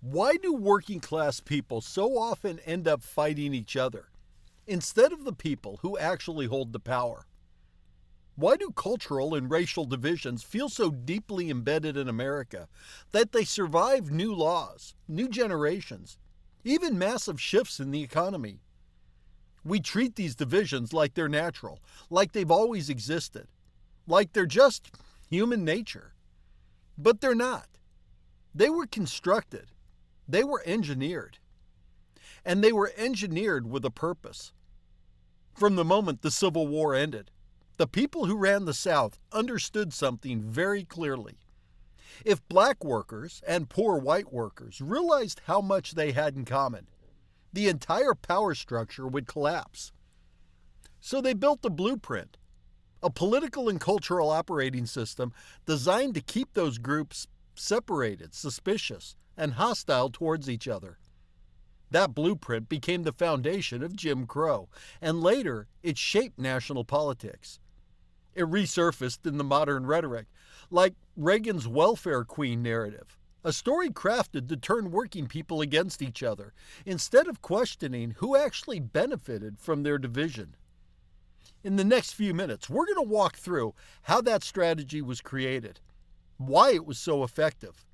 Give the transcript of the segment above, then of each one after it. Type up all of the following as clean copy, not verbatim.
Why do working class people so often end up fighting each other instead of the people who actually hold the power? Why do cultural and racial divisions feel so deeply embedded in America that they survive new laws, new generations, even massive shifts in the economy? We treat these divisions like they're natural, like they've always existed, like they're just human nature. But they're not. They were constructed. They were engineered. And they were engineered with a purpose. From the moment the Civil War ended, the people who ran the South understood something very clearly. If black workers and poor white workers realized how much they had in common, the entire power structure would collapse. So they built a blueprint, a political and cultural operating system designed to keep those groups separated, suspicious, and hostile towards each other. That blueprint became the foundation of Jim Crow, and later it shaped national politics. It resurfaced in the modern rhetoric, like Reagan's welfare queen narrative, a story crafted to turn working people against each other, instead of questioning who actually benefited from their division. In the next few minutes, we're going to walk through how that strategy was created, why it was so effective,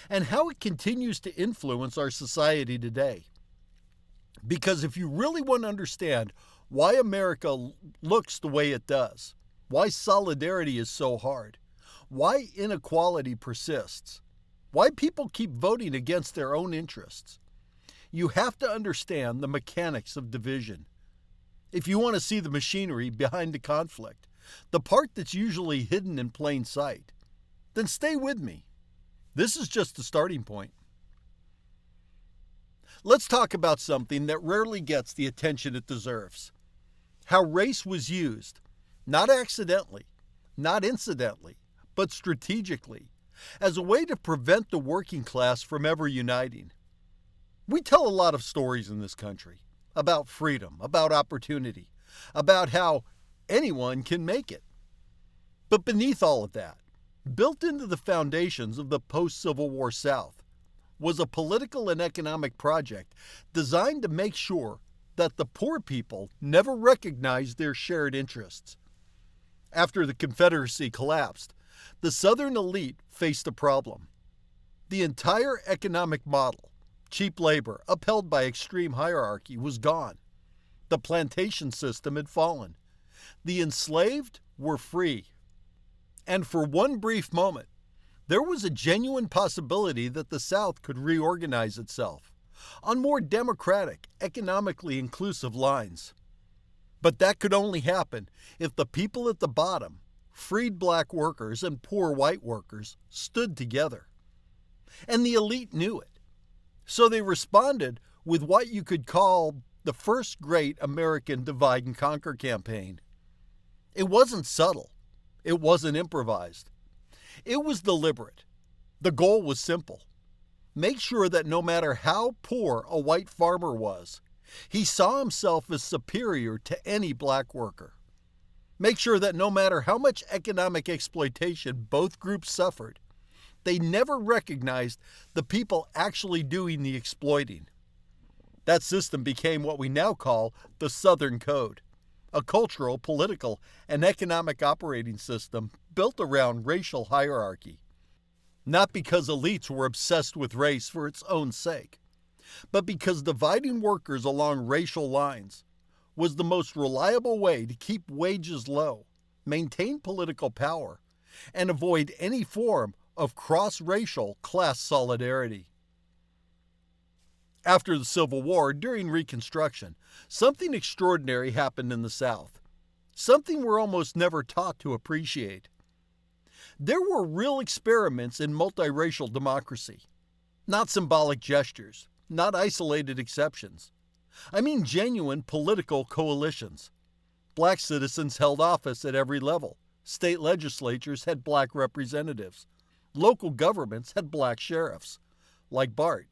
and how it continues to influence our society today. Because if you really want to understand why America looks the way it does, why solidarity is so hard, why inequality persists, why people keep voting against their own interests, you have to understand the mechanics of division. If you want to see the machinery behind the conflict, the part that's usually hidden in plain sight, then stay with me. This is just the starting point. Let's talk about something that rarely gets the attention it deserves. How race was used, not accidentally, not incidentally, but strategically, as a way to prevent the working class from ever uniting. We tell a lot of stories in this country about freedom, about opportunity, about how anyone can make it. But beneath all of that, built into the foundations of the post-Civil War South, was a political and economic project designed to make sure that the poor people never recognized their shared interests. After the Confederacy collapsed, the Southern elite faced a problem. The entire economic model, cheap labor, upheld by extreme hierarchy, was gone. The plantation system had fallen. The enslaved were free. And for one brief moment, there was a genuine possibility that the South could reorganize itself on more democratic, economically inclusive lines. But that could only happen if the people at the bottom, freed black workers and poor white workers, stood together. And the elite knew it. So they responded with what you could call the first great American divide and conquer campaign. It wasn't subtle. It wasn't improvised. It was deliberate. The goal was simple. Make sure that no matter how poor a white farmer was, he saw himself as superior to any black worker. Make sure that no matter how much economic exploitation both groups suffered, they never recognized the people actually doing the exploiting. That system became what we now call the Southern Code, a cultural, political, and economic operating system built around racial hierarchy. Not because elites were obsessed with race for its own sake, but because dividing workers along racial lines was the most reliable way to keep wages low, maintain political power, and avoid any form of cross-racial class solidarity. After the Civil War, during Reconstruction, something extraordinary happened in the South, something we're almost never taught to appreciate. There were real experiments in multiracial democracy, not symbolic gestures, not isolated exceptions. I mean genuine political coalitions. Black citizens held office at every level. State legislatures had black representatives. Local governments had black sheriffs, like Bart.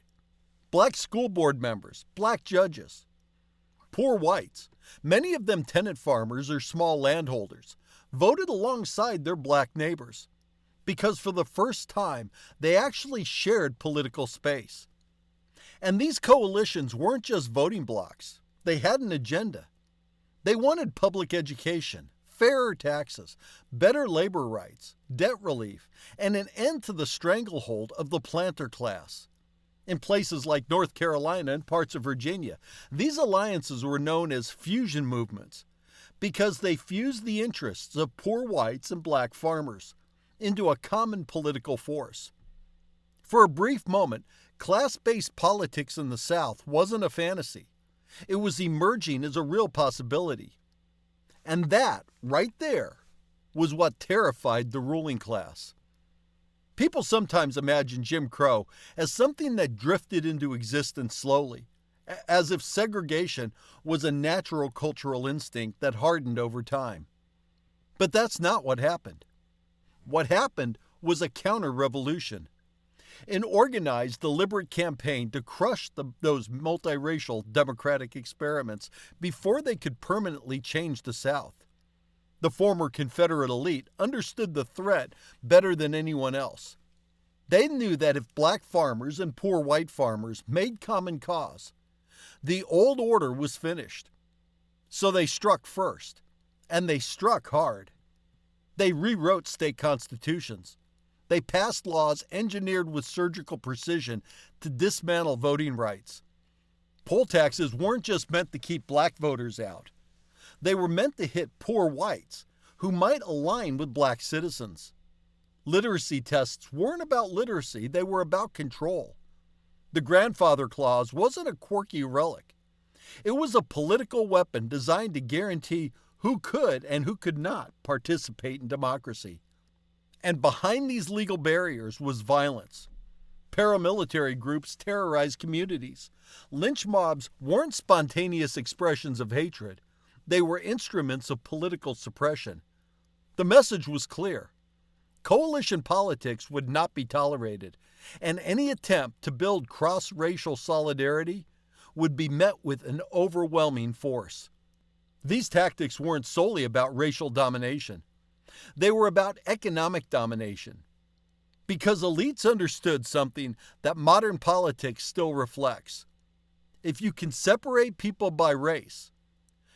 Black school board members, black judges. Poor whites, many of them tenant farmers or small landholders, voted alongside their black neighbors because for the first time they actually shared political space. And these coalitions weren't just voting blocs. They had an agenda. They wanted public education, fairer taxes, better labor rights, debt relief, and an end to the stranglehold of the planter class. In places like North Carolina and parts of Virginia, these alliances were known as fusion movements because they fused the interests of poor whites and black farmers into a common political force. For a brief moment, class-based politics in the South wasn't a fantasy. It was emerging as a real possibility. And that, right there, was what terrified the ruling class. People sometimes imagine Jim Crow as something that drifted into existence slowly, as if segregation was a natural cultural instinct that hardened over time. But that's not what happened. What happened was a counter-revolution, an organized, deliberate campaign to crush those multiracial democratic experiments before they could permanently change the South. The former Confederate elite understood the threat better than anyone else. They knew that if black farmers and poor white farmers made common cause, the old order was finished. So they struck first, and they struck hard. They rewrote state constitutions. They passed laws engineered with surgical precision to dismantle voting rights. Poll taxes weren't just meant to keep black voters out. They were meant to hit poor whites who might align with black citizens. Literacy tests weren't about literacy, they were about control. The grandfather clause wasn't a quirky relic. It was a political weapon designed to guarantee who could and who could not participate in democracy. And behind these legal barriers was violence. Paramilitary groups terrorized communities. Lynch mobs weren't spontaneous expressions of hatred. They were instruments of political suppression. The message was clear. Coalition politics would not be tolerated, and any attempt to build cross-racial solidarity would be met with an overwhelming force. These tactics weren't solely about racial domination. They were about economic domination, because elites understood something that modern politics still reflects. If you can separate people by race,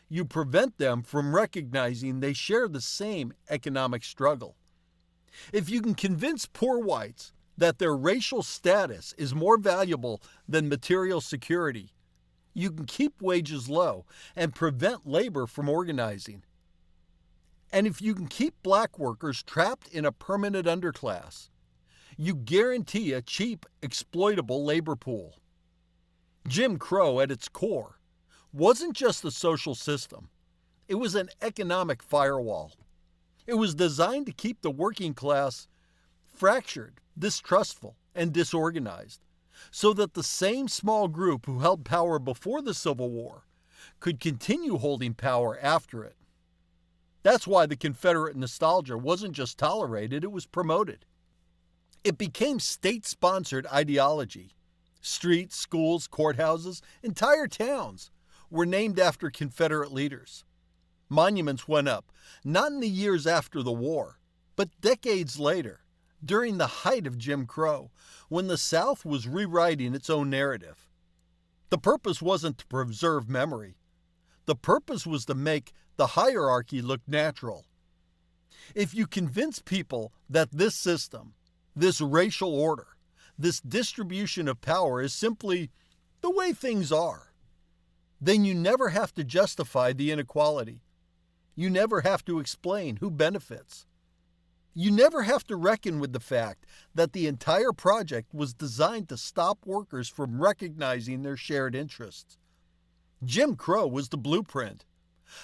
you prevent them from recognizing they share the same economic struggle. If you can convince poor whites that their racial status is more valuable than material security, you can keep wages low and prevent labor from organizing. And if you can keep black workers trapped in a permanent underclass, you guarantee a cheap, exploitable labor pool. Jim Crow, at its core, wasn't just a social system. It was an economic firewall. It was designed to keep the working class fractured, distrustful, and disorganized, so that the same small group who held power before the Civil War could continue holding power after it. That's why the Confederate nostalgia wasn't just tolerated, it was promoted. It became state-sponsored ideology. Streets, schools, courthouses, entire towns were named after Confederate leaders. Monuments went up, not in the years after the war, but decades later, during the height of Jim Crow, when the South was rewriting its own narrative. The purpose wasn't to preserve memory. The purpose was to make the hierarchy look natural. If you convince people that this system, this racial order, this distribution of power is simply the way things are, then you never have to justify the inequality. You never have to explain who benefits. You never have to reckon with the fact that the entire project was designed to stop workers from recognizing their shared interests. Jim Crow was the blueprint,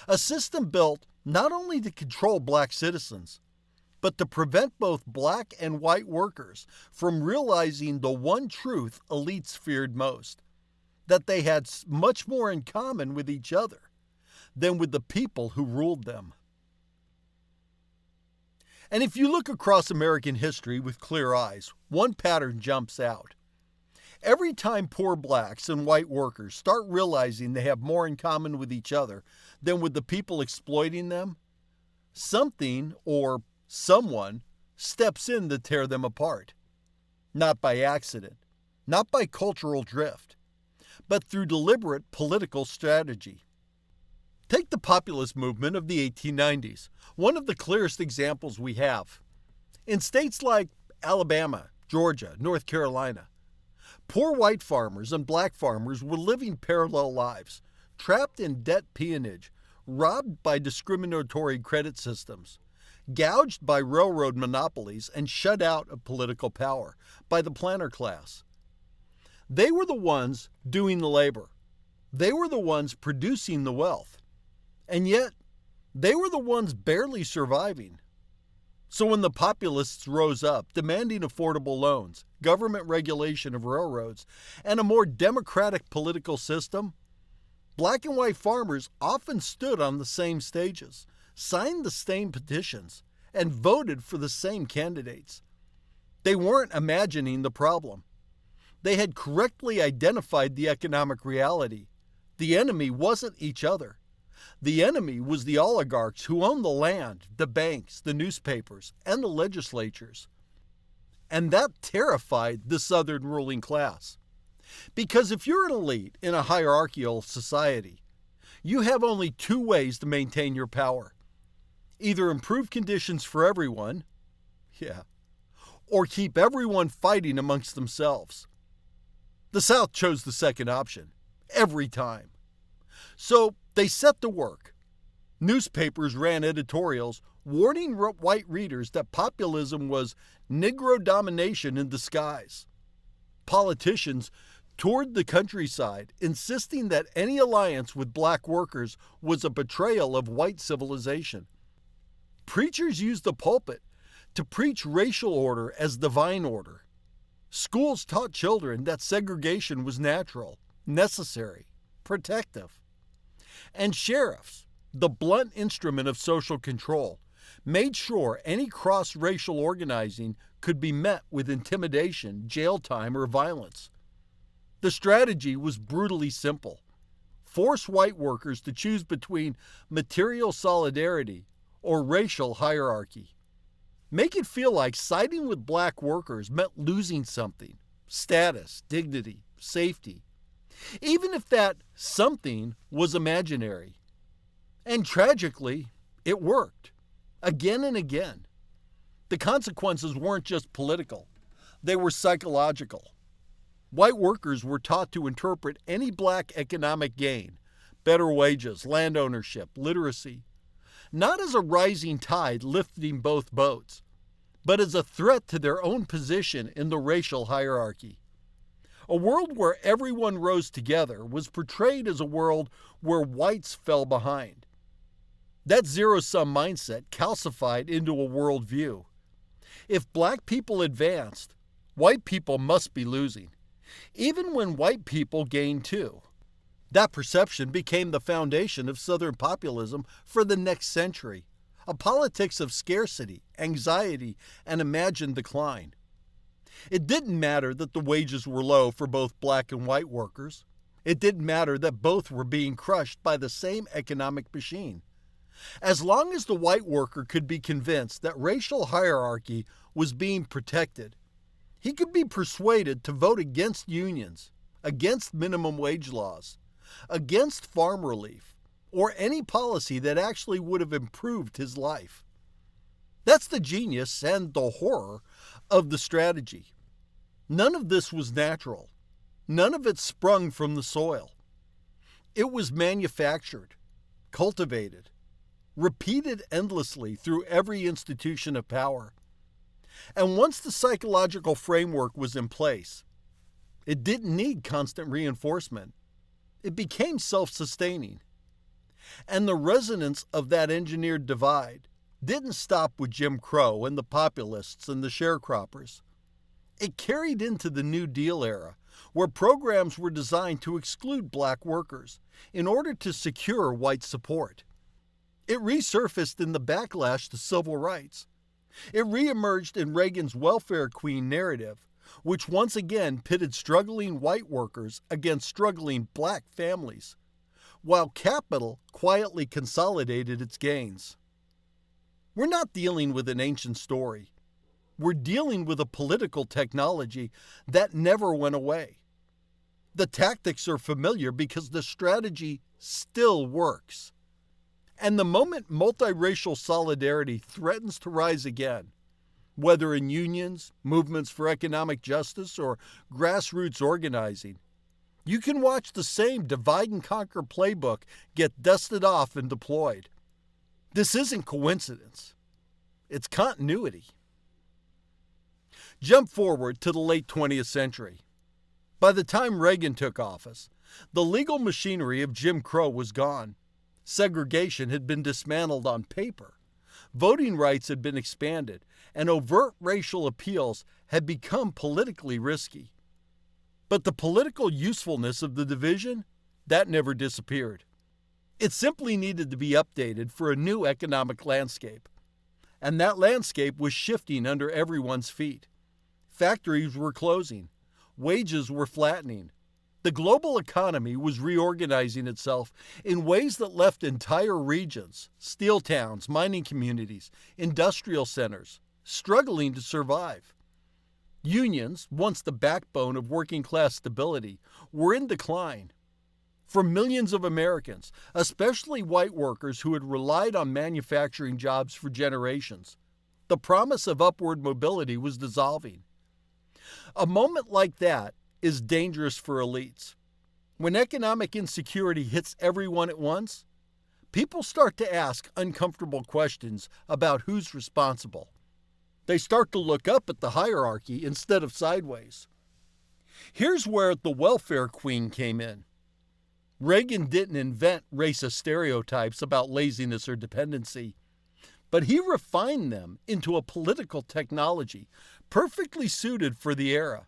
a system built not only to control black citizens, but to prevent both black and white workers from realizing the one truth elites feared most, that they had much more in common with each other than with the people who ruled them. And if you look across American history with clear eyes, one pattern jumps out. Every time poor blacks and white workers start realizing they have more in common with each other than with the people exploiting them, something or someone steps in to tear them apart. Not by accident, not by cultural drift, but through deliberate political strategy. Take the populist movement of the 1890s, one of the clearest examples we have. In states like Alabama, Georgia, North Carolina, poor white farmers and black farmers were living parallel lives, trapped in debt peonage, robbed by discriminatory credit systems, gouged by railroad monopolies, and shut out of political power by the planter class. They were the ones doing the labor. They were the ones producing the wealth. And yet, they were the ones barely surviving. So when the populists rose up, demanding affordable loans, government regulation of railroads, and a more democratic political system, black and white farmers often stood on the same stages, signed the same petitions, and voted for the same candidates. They weren't imagining the problem. They had correctly identified the economic reality. The enemy wasn't each other. The enemy was the oligarchs who owned the land, the banks, the newspapers, and the legislatures. And that terrified the Southern ruling class. Because if you're an elite in a hierarchical society, you have only two ways to maintain your power. Either improve conditions for everyone, or keep everyone fighting amongst themselves. The South chose the second option, every time. So they set to work. Newspapers ran editorials warning white readers that populism was Negro domination in disguise. Politicians toured the countryside, insisting that any alliance with black workers was a betrayal of white civilization. Preachers used the pulpit to preach racial order as divine order. Schools taught children that segregation was natural, necessary, protective. And sheriffs, the blunt instrument of social control, made sure any cross-racial organizing could be met with intimidation, jail time, or violence. The strategy was brutally simple. Force white workers to choose between material solidarity or racial hierarchy. Make it feel like siding with black workers meant losing something: status, dignity, safety. Even if that something was imaginary. And tragically, it worked. Again and again. The consequences weren't just political. They were psychological. White workers were taught to interpret any black economic gain, better wages, land ownership, literacy, not as a rising tide lifting both boats, but as a threat to their own position in the racial hierarchy. A world where everyone rose together was portrayed as a world where whites fell behind. That zero-sum mindset calcified into a worldview. If black people advanced, white people must be losing, even when white people gained too. That perception became the foundation of Southern populism for the next century, a politics of scarcity, anxiety, and imagined decline. It didn't matter that the wages were low for both black and white workers. It didn't matter that both were being crushed by the same economic machine. As long as the white worker could be convinced that racial hierarchy was being protected, he could be persuaded to vote against unions, against minimum wage laws, against farm relief, or any policy that actually would have improved his life. That's the genius and the horror of the strategy. None of this was natural. None of it sprung from the soil. It was manufactured, cultivated, repeated endlessly through every institution of power. And once the psychological framework was in place, it didn't need constant reinforcement. It became self-sustaining. And the resonance of that engineered divide didn't stop with Jim Crow and the populists and the sharecroppers. It carried into the New Deal era, where programs were designed to exclude black workers in order to secure white support. It resurfaced in the backlash to civil rights. It reemerged in Reagan's welfare queen narrative, which once again pitted struggling white workers against struggling black families, while capital quietly consolidated its gains. We're not dealing with an ancient story. We're dealing with a political technology that never went away. The tactics are familiar because the strategy still works. And the moment multiracial solidarity threatens to rise again, whether in unions, movements for economic justice, or grassroots organizing, you can watch the same divide and conquer playbook get dusted off and deployed. This isn't coincidence. It's continuity. Jump forward to the late 20th century. By the time Reagan took office, the legal machinery of Jim Crow was gone. Segregation had been dismantled on paper. Voting rights had been expanded, and overt racial appeals had become politically risky. But the political usefulness of the division, that never disappeared. It simply needed to be updated for a new economic landscape. And that landscape was shifting under everyone's feet. Factories were closing. Wages were flattening. The global economy was reorganizing itself in ways that left entire regions, steel towns, mining communities, industrial centers, struggling to survive. Unions, once the backbone of working-class stability, were in decline. For millions of Americans, especially white workers who had relied on manufacturing jobs for generations, the promise of upward mobility was dissolving. A moment like that is dangerous for elites. When economic insecurity hits everyone at once, people start to ask uncomfortable questions about who's responsible. They start to look up at the hierarchy instead of sideways. Here's where the welfare queen came in. Reagan didn't invent racist stereotypes about laziness or dependency, but he refined them into a political technology perfectly suited for the era.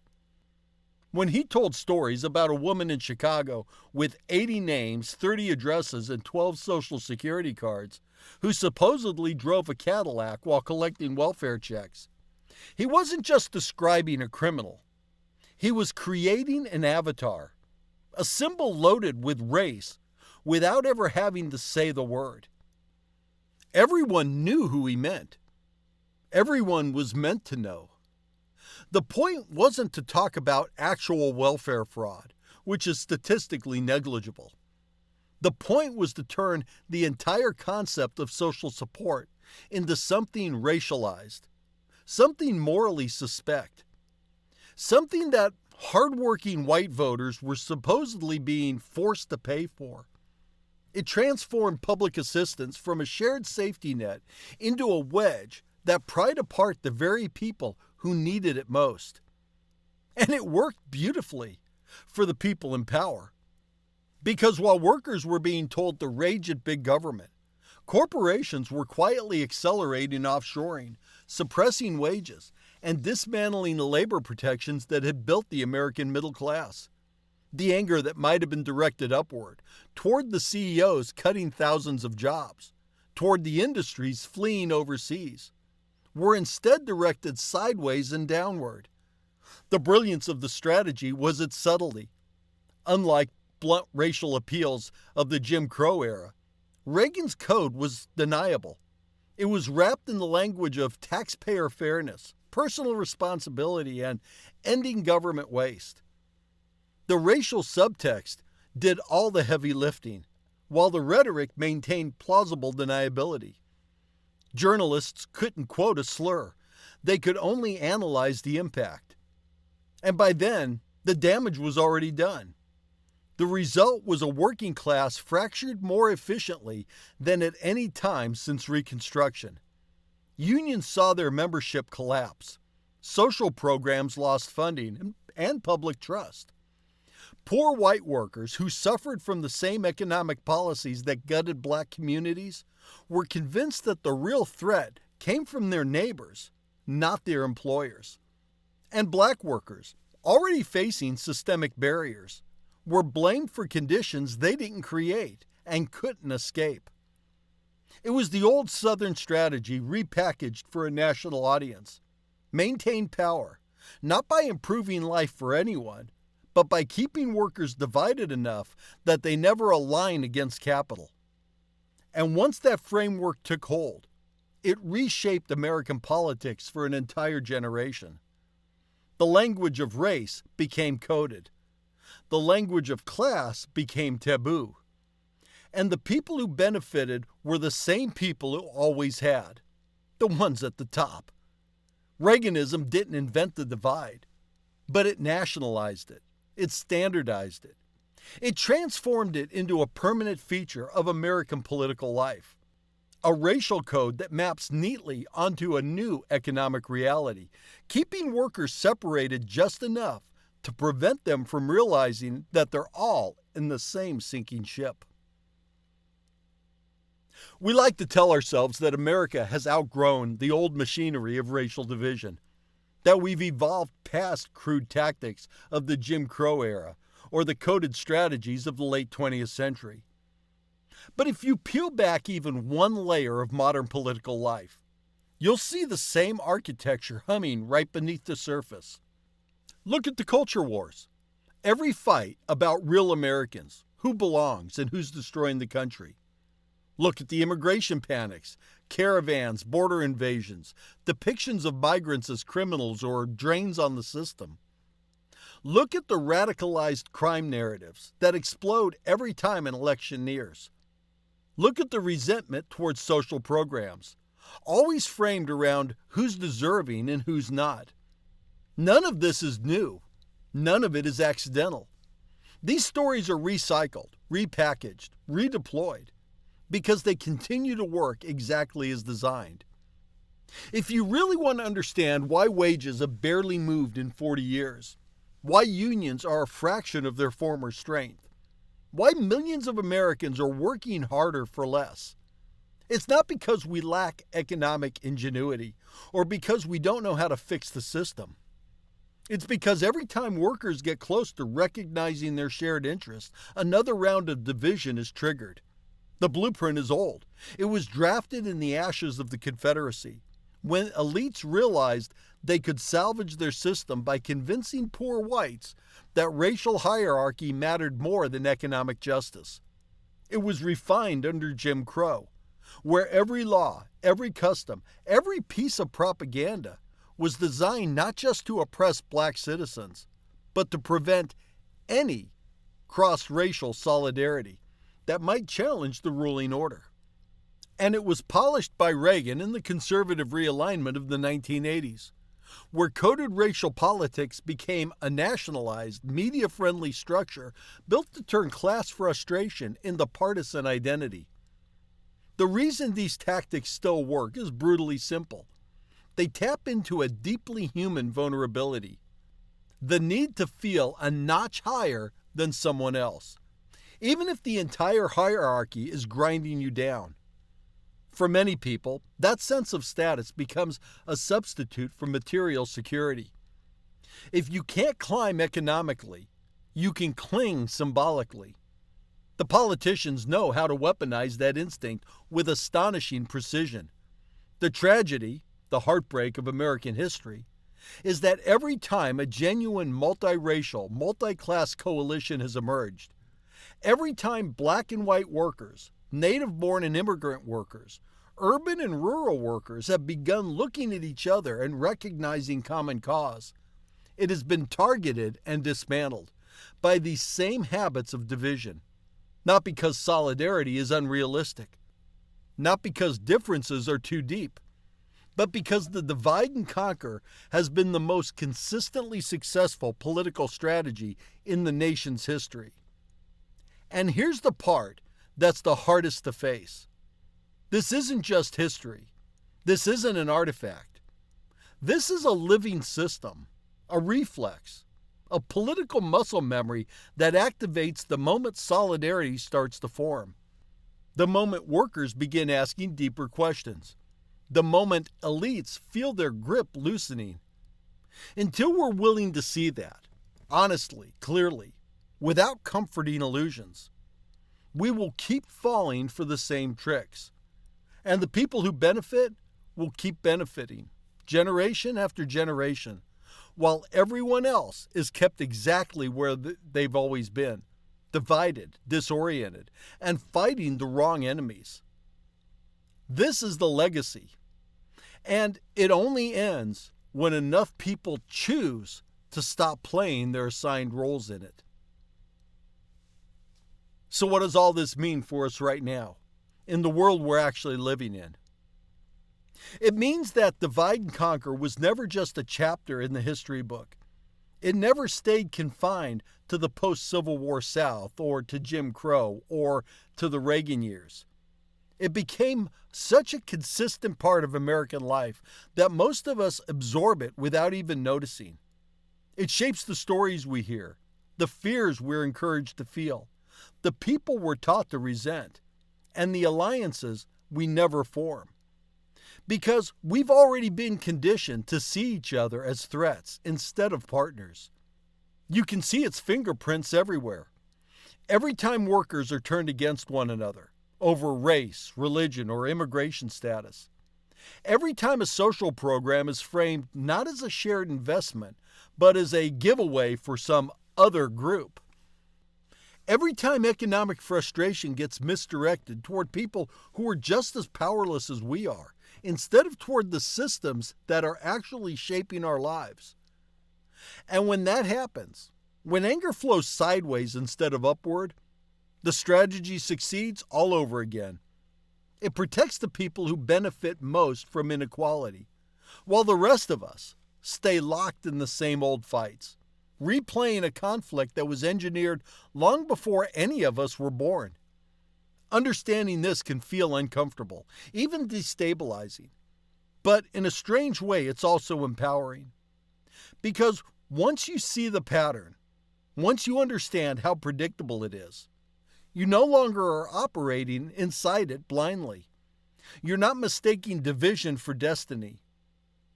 When he told stories about a woman in Chicago with 80 names, 30 addresses, and 12 Social Security cards, who supposedly drove a Cadillac while collecting welfare checks, he wasn't just describing a criminal. He was creating an avatar, a symbol loaded with race, without ever having to say the word. Everyone knew who he meant. Everyone was meant to know. The point wasn't to talk about actual welfare fraud, which is statistically negligible. The point was to turn the entire concept of social support into something racialized, something morally suspect, something that hardworking white voters were supposedly being forced to pay for. It transformed public assistance from a shared safety net into a wedge that pried apart the very people who needed it most. And it worked beautifully for the people in power. Because while workers were being told to rage at big government, corporations were quietly accelerating offshoring, suppressing wages, and dismantling the labor protections that had built the American middle class. The anger that might have been directed upward, toward the CEOs cutting thousands of jobs, toward the industries fleeing overseas, were instead directed sideways and downward. The brilliance of the strategy was its subtlety. Unlike blunt racial appeals of the Jim Crow era, Reagan's code was deniable. It was wrapped in the language of taxpayer fairness, personal responsibility, and ending government waste. The racial subtext did all the heavy lifting, while the rhetoric maintained plausible deniability. Journalists couldn't quote a slur. They could only analyze the impact. And by then, the damage was already done. The result was a working class fractured more efficiently than at any time since Reconstruction. Unions saw their membership collapse. Social programs lost funding and public trust. Poor white workers who suffered from the same economic policies that gutted black communities were convinced that the real threat came from their neighbors, not their employers. And black workers, already facing systemic barriers, were blamed for conditions they didn't create and couldn't escape. It was the old Southern strategy repackaged for a national audience. Maintain power, not by improving life for anyone, but by keeping workers divided enough that they never align against capital. And once that framework took hold, it reshaped American politics for an entire generation. The language of race became coded. the language of class became taboo. And the people who benefited were the same people who always had, the ones at the top. Reaganism didn't invent the divide, but it nationalized it. It standardized it. It transformed it into a permanent feature of American political life. A racial code that maps neatly onto a new economic reality, keeping workers separated just enough to prevent them from realizing that they're all in the same sinking ship. We like to tell ourselves that America has outgrown the old machinery of racial division, that we've evolved past crude tactics of the Jim Crow era or the coded strategies of the late 20th century. But if you peel back even one layer of modern political life, you'll see the same architecture humming right beneath the surface. Look at the culture wars. Every fight about real Americans, who belongs and who's destroying the country. Look at the immigration panics, caravans, border invasions, depictions of migrants as criminals or drains on the system. Look at the radicalized crime narratives that explode every time an election nears. Look at the resentment towards social programs, always framed around who's deserving and who's not. None of this is new. None of it is accidental. These stories are recycled, repackaged, redeployed, because they continue to work exactly as designed. If you really want to understand why wages have barely moved in 40 years, why unions are a fraction of their former strength, why millions of Americans are working harder for less, it's not because we lack economic ingenuity or because we don't know how to fix the system. It's because every time workers get close to recognizing their shared interests, another round of division is triggered. The blueprint is old. It was drafted in the ashes of the Confederacy, when elites realized they could salvage their system by convincing poor whites that racial hierarchy mattered more than economic justice. It was refined under Jim Crow, where every law, every custom, every piece of propaganda was designed not just to oppress black citizens, but to prevent any cross-racial solidarity that might challenge the ruling order. And it was polished by Reagan in the conservative realignment of the 1980s, where coded racial politics became a nationalized, media-friendly structure built to turn class frustration into partisan identity. The reason these tactics still work is brutally simple. They tap into a deeply human vulnerability, the need to feel a notch higher than someone else, even if the entire hierarchy is grinding you down. For many people, that sense of status becomes a substitute for material security. If you can't climb economically, you can cling symbolically. The politicians know how to weaponize that instinct with astonishing precision. The tragedy, the heartbreak of American history, is that every time a genuine multiracial, multi-class coalition has emerged, every time black and white workers, native-born and immigrant workers, urban and rural workers have begun looking at each other and recognizing common cause, it has been targeted and dismantled by these same habits of division, not because solidarity is unrealistic, not because differences are too deep, but because the divide and conquer has been the most consistently successful political strategy in the nation's history. And here's the part that's the hardest to face. This isn't just history. This isn't an artifact. This is a living system, a reflex, a political muscle memory that activates the moment solidarity starts to form, the moment workers begin asking deeper questions, the moment elites feel their grip loosening. Until we're willing to see that, honestly, clearly, without comforting illusions, we will keep falling for the same tricks. And the people who benefit will keep benefiting, generation after generation, while everyone else is kept exactly where they've always been, divided, disoriented, and fighting the wrong enemies. This is the legacy, and it only ends when enough people choose to stop playing their assigned roles in it. So what does all this mean for us right now, in the world we're actually living in? It means that divide and conquer was never just a chapter in the history book. It never stayed confined to the post-Civil War South or to Jim Crow or to the Reagan years. It became such a consistent part of American life that most of us absorb it without even noticing. It shapes the stories we hear, the fears we're encouraged to feel, the people we're taught to resent, and the alliances we never form. Because we've already been conditioned to see each other as threats instead of partners. You can see its fingerprints everywhere. Every time workers are turned against one another over race, religion, or immigration status. Every time a social program is framed not as a shared investment, but as a giveaway for some other group. Every time economic frustration gets misdirected toward people who are just as powerless as we are, instead of toward the systems that are actually shaping our lives. And when that happens, when anger flows sideways instead of upward, the strategy succeeds all over again. It protects the people who benefit most from inequality, while the rest of us stay locked in the same old fights, replaying a conflict that was engineered long before any of us were born. Understanding this can feel uncomfortable, even destabilizing. But in a strange way, it's also empowering. Because once you see the pattern, once you understand how predictable it is, you no longer are operating inside it blindly. You're not mistaking division for destiny.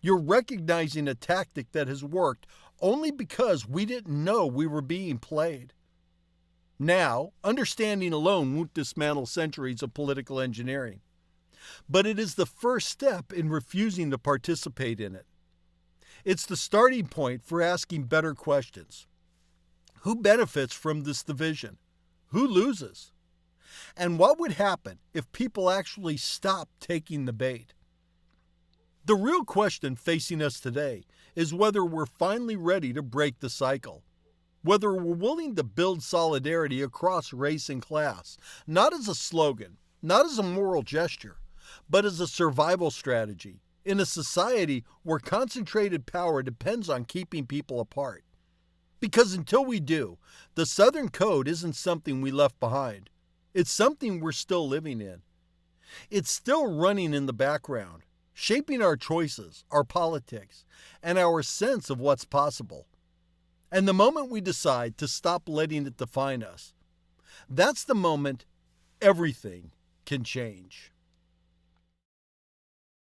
You're recognizing a tactic that has worked only because we didn't know we were being played. Now, understanding alone won't dismantle centuries of political engineering, but it is the first step in refusing to participate in it. It's the starting point for asking better questions. Who benefits from this division? Who loses? And what would happen if people actually stopped taking the bait? The real question facing us today is whether we're finally ready to break the cycle. Whether we're willing to build solidarity across race and class, not as a slogan, not as a moral gesture, but as a survival strategy in a society where concentrated power depends on keeping people apart. Because until we do, the Southern Code isn't something we left behind. It's something we're still living in. It's still running in the background, shaping our choices, our politics, and our sense of what's possible. And the moment we decide to stop letting it define us, that's the moment everything can change.